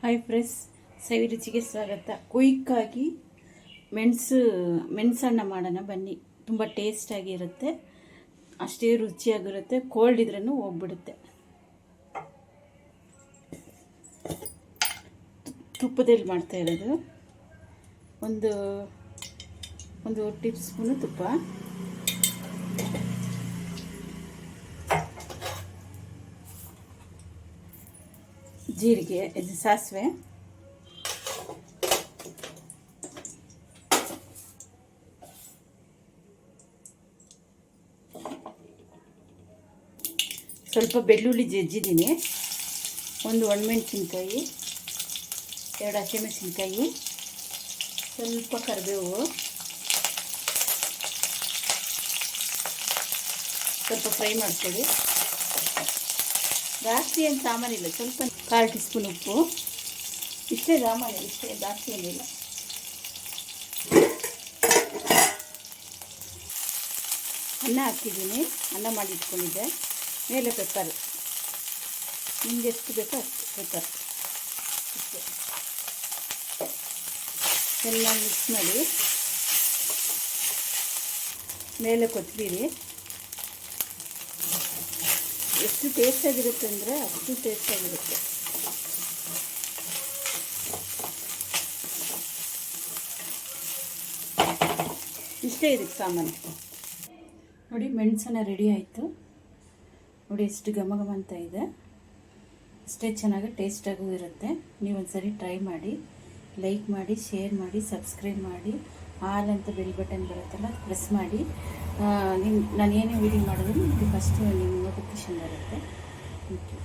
Hi friends, ಸವಿ ರುಚಿಗೆ ಸ್ವಾಗತ. ಕ್ವಿಕ್ಕಾಗಿ ಮೆಣಸನ್ನ ಮಾಡೋಣ ಬನ್ನಿ. ತುಂಬ ಟೇಸ್ಟಾಗಿರುತ್ತೆ, ಅಷ್ಟೇ ರುಚಿಯಾಗಿರುತ್ತೆ. ಕೋಲ್ಡ್ ಇದ್ರೂ ಹೋಗ್ಬಿಡುತ್ತೆ. ತುಪ್ಪದಲ್ಲಿ ಮಾಡ್ತಾ ಇರೋದು. ಒಂದು ಟೀ ಸ್ಪೂನು ತುಪ್ಪ, ಜೀರಿಗೆ, ಇದು ಸಾಸಿವೆ, ಸ್ವಲ್ಪ ಬೆಳ್ಳುಳ್ಳಿ ಜಜ್ಜಿದ್ದೀನಿ, ಒಂದು ಒಣಮೆಣಸಿನ್ಕಾಯಿ, 2 ಹಸಿಮೆಣಸಿನ್ಕಾಯಿ, ಸ್ವಲ್ಪ ಕರಿಬೇವು, ಸ್ವಲ್ಪ ಫ್ರೈ ಮಾಡ್ಕೊಳ್ಳಿ. ಜಾಸ್ತಿ ಏನು ಸಾಮಾನಿಲ್ಲ, ಸ್ವಲ್ಪ 1/4 ಟೀ ಸ್ಪೂನ್ ಉಪ್ಪು, ಇಷ್ಟೇ ಸಾಮಾನು, ಇಷ್ಟೇ, ಜಾಸ್ತಿ ಏನಿಲ್ಲ. ಅನ್ನ ಹಾಕಿದ್ದೀನಿ, ಅನ್ನ ಮಾಡಿ ಇಟ್ಕೊಂಡಿದ್ದೆ. ಮೇಲೆ ಪೆಪ್ಪರ್, ನಿಮ್ಗೆ ಎಷ್ಟು ಬೇಕೋ ಅಷ್ಟು ಪೆಪ್ಪರ್, ಇಷ್ಟೇ. ಎಲ್ಲ ಮಿಕ್ಸ್ ಮಾಡಿ, ಮೇಲೆ ಕೊತ್ತಂಬರಿ. ಎಷ್ಟು ಟೇಸ್ಟಾಗಿರುತ್ತೆ ಅಂದರೆ ಅಷ್ಟು ಟೇಸ್ಟಾಗಿರುತ್ತೆ. ಇಷ್ಟೇ ಇದಕ್ಕೆ ಸಾಮಾನು. ನೋಡಿ, ಮೆಣಸನ್ನ ರೆಡಿ ಆಯಿತು. ನೋಡಿ ಎಷ್ಟು ಘಮ ಘಮ ಅಂತ ಇದೆ. ಅಷ್ಟೇ ಚೆನ್ನಾಗಿ ಟೇಸ್ಟಾಗೂ ಇರುತ್ತೆ. ನೀವೊಂದ್ಸರಿ ಟ್ರೈ ಮಾಡಿ, ಲೈಕ್ ಮಾಡಿ, ಶೇರ್ ಮಾಡಿ, ಸಬ್ಸ್ಕ್ರೈಬ್ ಮಾಡಿ. ಆಲ್ ಅಂತ ಬೆಲ್ ಬಟನ್ ಬರುತ್ತಲ್ಲ, ಪ್ರೆಸ್ ಮಾಡಿ. ನಾನು ಏನೇ ವೀಡಿಯೋ ಮಾಡಿದ್ರು ನಿಮಗೆ ಫಸ್ಟ್ ನಿಮ್ಮ ನೋಟಿಫಿಕೇಷನ್ ಬರುತ್ತೆ. Thank you.